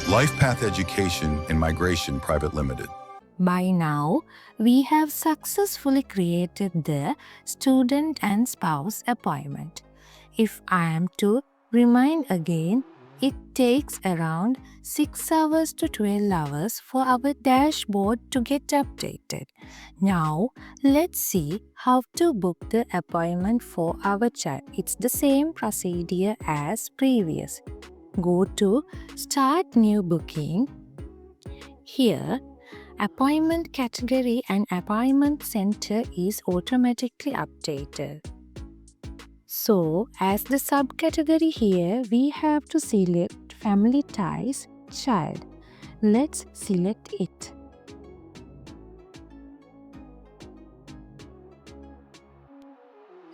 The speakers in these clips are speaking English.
Life Path Education and Migration Private Limited. By now, we have successfully created the student and spouse appointment. If I am to remind again, it takes around 6 hours to 12 hours for our dashboard to get updated. Now, let's see how to book the appointment for our child. It's the same procedure as previous. Go to Start New Booking. Here, Appointment category and appointment center is automatically updated. So, as the subcategory here, we have to select Family Ties Child. Let's select it.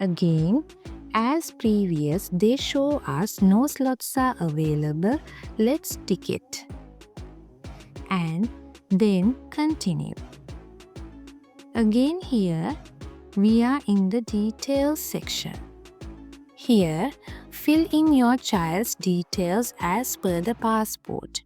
Again, as previous, they show us no slots are available. Let's tick it. And then continue. Again here, we are in the details section. Here, fill in your child's details as per the passport.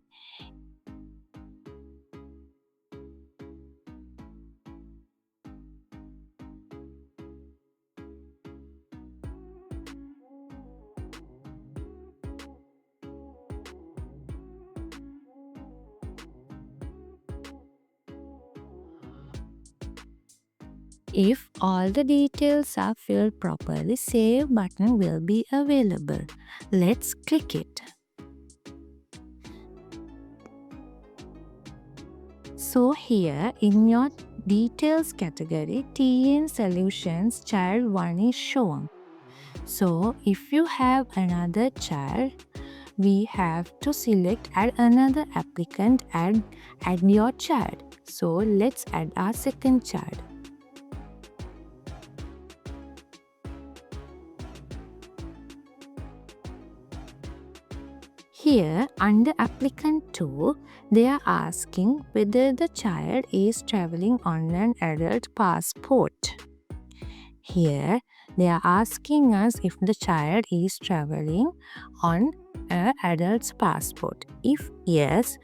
If all the details are filled properly, Save button will be available. Let's click it. So here in your details category, TN Solutions Child 1 is shown. So if you have another child, we have to select Add Another Applicant and add your child. So let's add our second child. Here, under Applicant 2, they are asking whether the child is traveling on an adult passport. Here, they are asking us if the child is traveling on an adult's passport. If yes,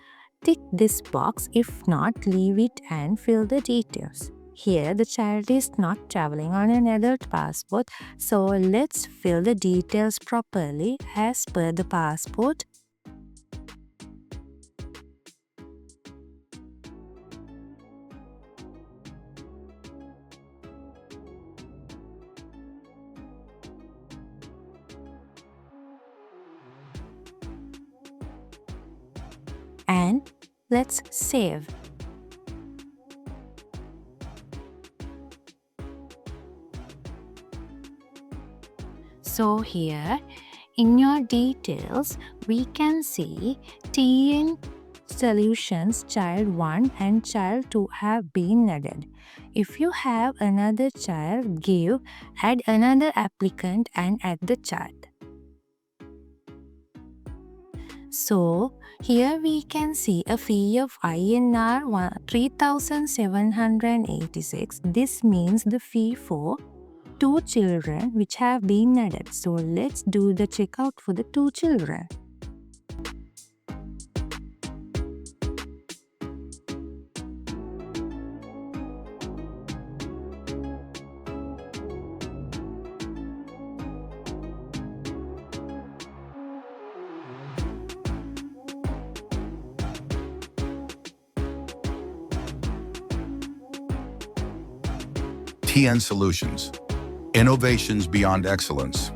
tick this box. If not, leave it and fill the details. Here, the child is not traveling on an adult passport, so let's fill the details properly as per the passport. And let's save. So here in your details, we can see TN Solutions Child 1 and Child 2 have been added. If you have another child, give Add Another Applicant and add the child. So, here we can see a fee of INR 3,786. This means the fee for 2 children which have been added. So, let's do the checkout for the 2 children. TN Solutions. Innovations beyond excellence.